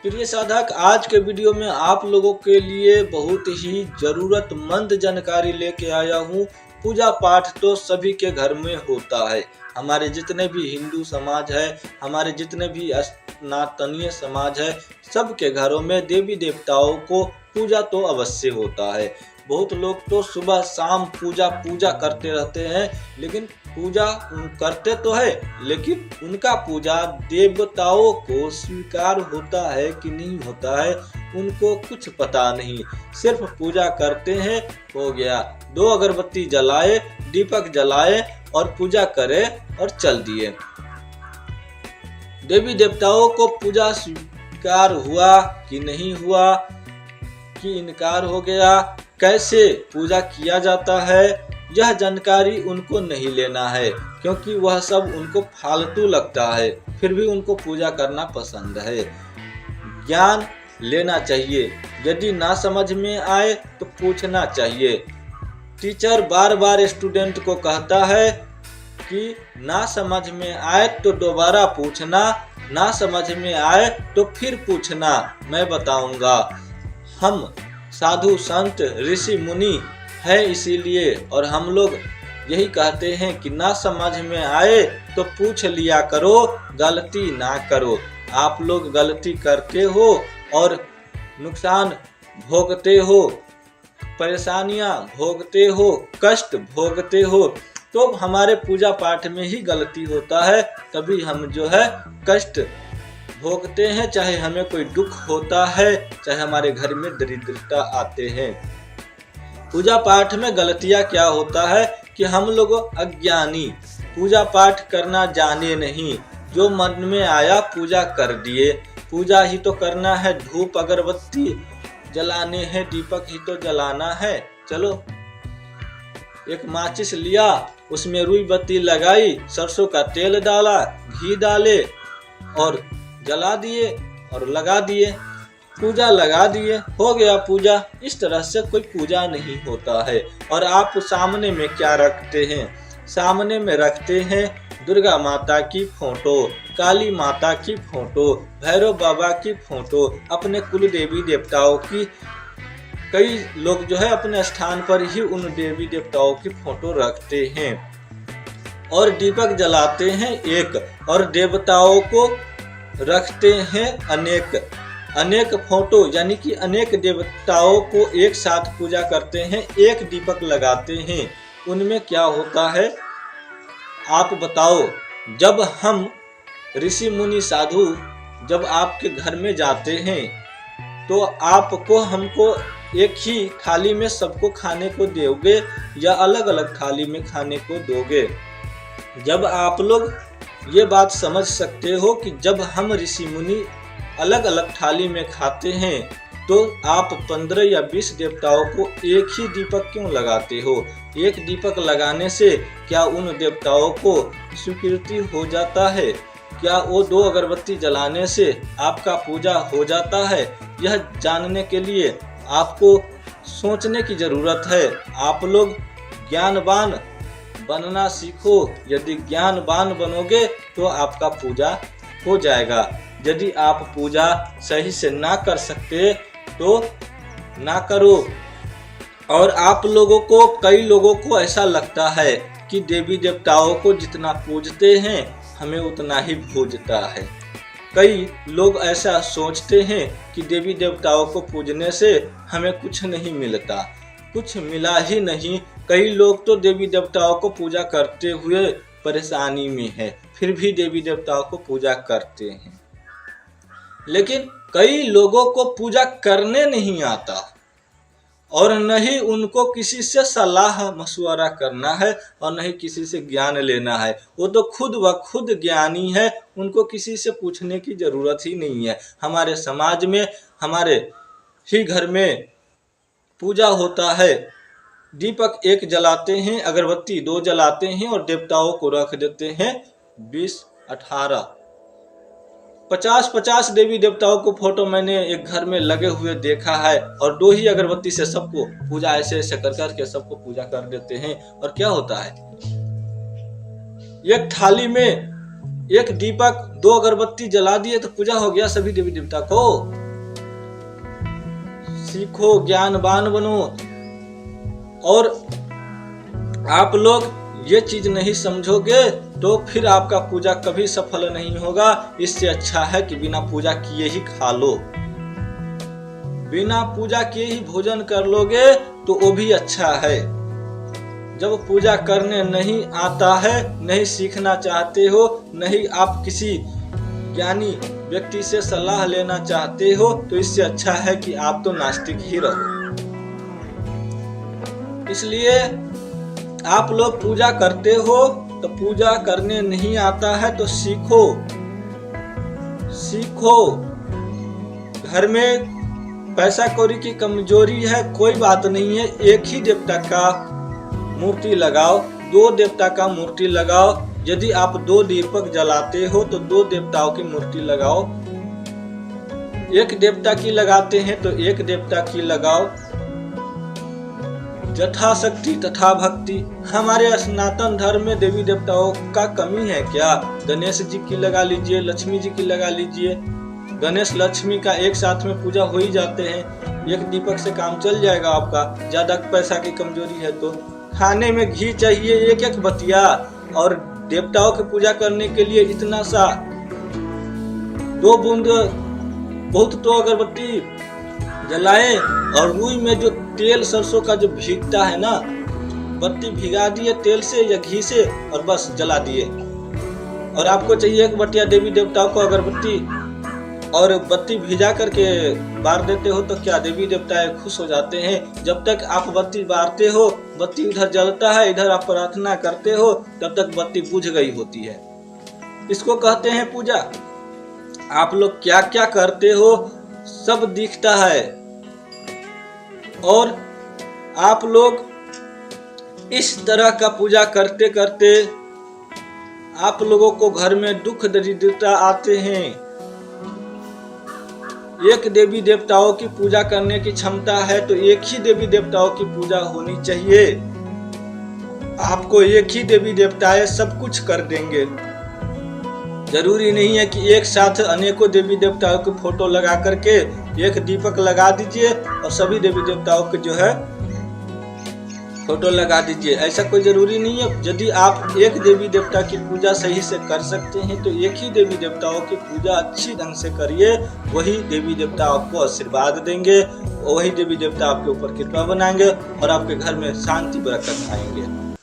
प्रिय साधक, आज के वीडियो में आप लोगों के लिए बहुत ही जरूरतमंद जानकारी लेके आया हूँ। पूजा पाठ तो सभी के घर में होता है। हमारे जितने भी हिंदू समाज है, हमारे जितने भी सनातनीय समाज है, सबके घरों में देवी देवताओं को पूजा तो अवश्य होता है। बहुत लोग तो सुबह शाम पूजा करते रहते हैं, लेकिन पूजा करते तो है, लेकिन उनका पूजा देवताओं को स्वीकार होता है कि नहीं होता है उनको कुछ पता नहीं। सिर्फ पूजा करते हैं, हो गया, 2 अगरबत्ती जलाए, दीपक जलाए और पूजा करे और चल दिए। देवी देवताओं को पूजा स्वीकार हुआ कि नहीं हुआ, कि इनकार हो गया, कैसे पूजा किया जाता है, यह जानकारी उनको नहीं लेना है, क्योंकि वह सब उनको फालतू लगता है। फिर भी उनको पूजा करना पसंद है। ज्ञान लेना चाहिए। यदि ना समझ में आए तो पूछना चाहिए। टीचर बार बार स्टूडेंट को कहता है कि ना समझ में आए तो दोबारा पूछना, ना समझ में आए तो फिर पूछना, मैं बताऊंगा। हम साधु संत ऋषि मुनि है इसीलिए, और हम लोग यही कहते हैं कि ना समझ में आए तो पूछ लिया करो, गलती ना करो। आप लोग गलती करते हो और नुकसान भोगते हो, परेशानियां भोगते हो, कष्ट भोगते हो, तो हमारे पूजा पाठ में ही गलती होता है। तभी हम जो है कष्ट भोगते हैं, चाहे हमें कोई दुख होता है, चाहे हमारे घर में दरिद्रता आते हैं। पूजा पाठ में गलतियां क्या होता है कि हम लोग अज्ञानी, पूजा पाठ करना जाने नहीं, जो मन में आया पूजा कर दिए। पूजा ही तो करना है, धूप अगरबत्ती जलाने हैं, दीपक ही तो जलाना है। चलो, एक माचिस लिया, उसमें रुई बत्ती लगाई, सरसों का तेल डाला, घी डाले और जला दिए और लगा दिए, पूजा लगा दिए, हो गया पूजा। इस तरह से कोई पूजा नहीं होता है। और आप सामने में क्या रखते हैं? सामने में रखते हैं दुर्गा माता की फोटो, काली माता की फोटो, भैरव बाबा की फोटो, अपने कुल देवी देवताओं की। कई लोग जो है अपने स्थान पर ही उन देवी देवताओं की फोटो रखते हैं और दीपक जलाते हैं एक, और देवताओं को रखते हैं अनेक फोटो, यानी कि अनेक देवताओं को एक साथ पूजा करते हैं, एक दीपक लगाते हैं। उनमें क्या होता है आप बताओ? जब हम ऋषि मुनि साधु जब आपके घर में जाते हैं तो आपको हमको एक ही थाली में सबको खाने को दोगे या अलग अलग थाली में खाने को दोगे? जब आप लोग ये बात समझ सकते हो कि जब हम ऋषि मुनि अलग अलग थाली में खाते हैं तो आप 15 या 20 देवताओं को एक ही दीपक क्यों लगाते हो? एक दीपक लगाने से क्या उन देवताओं को स्वीकृति हो जाता है? क्या वो 2 अगरबत्ती जलाने से आपका पूजा हो जाता है? यह जानने के लिए आपको सोचने की जरूरत है। आप लोग ज्ञानवान बनना सीखो। यदि ज्ञानवान बनोगे तो आपका पूजा हो जाएगा। यदि आप पूजा सही से ना कर सकते तो ना करो। और आप लोगों को, कई लोगों को ऐसा लगता है कि देवी देवताओं को जितना पूजते हैं हमें उतना ही पूजता है। कई लोग ऐसा सोचते हैं कि देवी देवताओं को पूजने से हमें कुछ नहीं मिलता, कुछ मिला ही नहीं। कई लोग तो देवी देवताओं को पूजा करते हुए परेशानी में है, फिर भी देवी देवताओं को पूजा करते हैं। लेकिन कई लोगों को पूजा करने नहीं आता और न ही उनको किसी से सलाह मशवरा करना है और न ही किसी से ज्ञान लेना है। वो तो खुद व खुद ज्ञानी है, उनको किसी से पूछने की जरूरत ही नहीं है। हमारे समाज में, हमारे ही घर में पूजा होता है। दीपक 1 जलाते हैं, अगरबत्ती 2 जलाते हैं और देवताओं को रख देते हैं 20, 18, 50 देवी देवताओं को फोटो मैंने एक घर में लगे हुए देखा है। और 2 ही अगरबत्ती से सबको पूजा ऐसे ऐसे कर करके सबको पूजा कर देते हैं। और क्या होता है, एक थाली में एक दीपक 2 अगरबत्ती जला दिए तो पूजा हो गया सभी देवी देवता को। सीखो, ज्ञानवान बनो। और आप लोग ये चीज नहीं समझोगे तो फिर आपका पूजा कभी सफल नहीं होगा। इससे अच्छा है कि बिना पूजा किए ही खा लो, बिना पूजा किए ही भोजन कर लोगे तो वो भी अच्छा है। जब पूजा करने नहीं आता है, नहीं सीखना चाहते हो, नहीं आप किसी ज्ञानी व्यक्ति से सलाह लेना चाहते हो, तो इससे अच्छा है कि आप तो नास्तिक ही रहो। इसलिए आप लोग पूजा करते हो तो पूजा करने नहीं आता है तो सीखो, सीखो। घर में पैसा कौड़ी की कमजोरी है, कोई बात नहीं है। एक ही देवता का मूर्ति लगाओ, 2 देवता का मूर्ति लगाओ। यदि आप 2 दीपक जलाते हो तो 2 देवताओं की मूर्ति लगाओ। एक देवता की लगाते हैं तो एक देवता की लगाओ। यथाशक्ति तथा भक्ति। हमारे सनातन धर्म में देवी देवताओं का कमी है क्या? गणेश जी की लगा लीजिए, लक्ष्मी जी की लगा लीजिए। गणेश लक्ष्मी का एक साथ में पूजा हो ही जाते हैं, एक दीपक से काम चल जाएगा आपका। ज्यादा पैसा की कमजोरी है तो खाने में घी चाहिए 1-1 बतिया, और देवताओं की पूजा करने के लिए इतना सा 2 बूंद बहुत तो अगरबत्ती जलाए, और रुई में जो तेल सरसों का जो भीगता है ना, बत्ती भिगा दिए तेल से या घी से और बस जला दिए। और आपको चाहिए 1 बटिया देवी देवताओं को अगरबत्ती और बत्ती भिजा करके बार देते हो तो क्या देवी देवता खुश हो जाते हैं? जब तक आप बत्ती बारते हो, बत्ती उधर जलता है, इधर आप प्रार्थना करते हो, तब तक बत्ती बुझ गई होती है। इसको कहते हैं पूजा। आप लोग क्या क्या करते हो सब दिखता है। और आप लोग इस तरह का पूजा करते करते आप लोगों को घर में दुख दरिद्रता आते हैं। एक देवी देवताओं की पूजा करने की क्षमता है तो एक ही देवी देवताओं की पूजा होनी चाहिए। आपको एक ही देवी देवताएं सब कुछ कर देंगे। जरूरी नहीं है कि एक साथ अनेकों देवी देवताओं की फोटो लगा करके एक दीपक लगा दीजिए और सभी देवी देवताओं के जो है फोटो लगा दीजिए। ऐसा कोई जरूरी नहीं है। यदि आप एक देवी देवता की पूजा सही से कर सकते हैं तो एक ही देवी देवताओं की पूजा अच्छी ढंग से करिए। वही देवी देवता आपको आशीर्वाद देंगे, वही देवी देवता आपके ऊपर कृपा बनाएंगे और आपके घर में शांति बरकत आएंगे।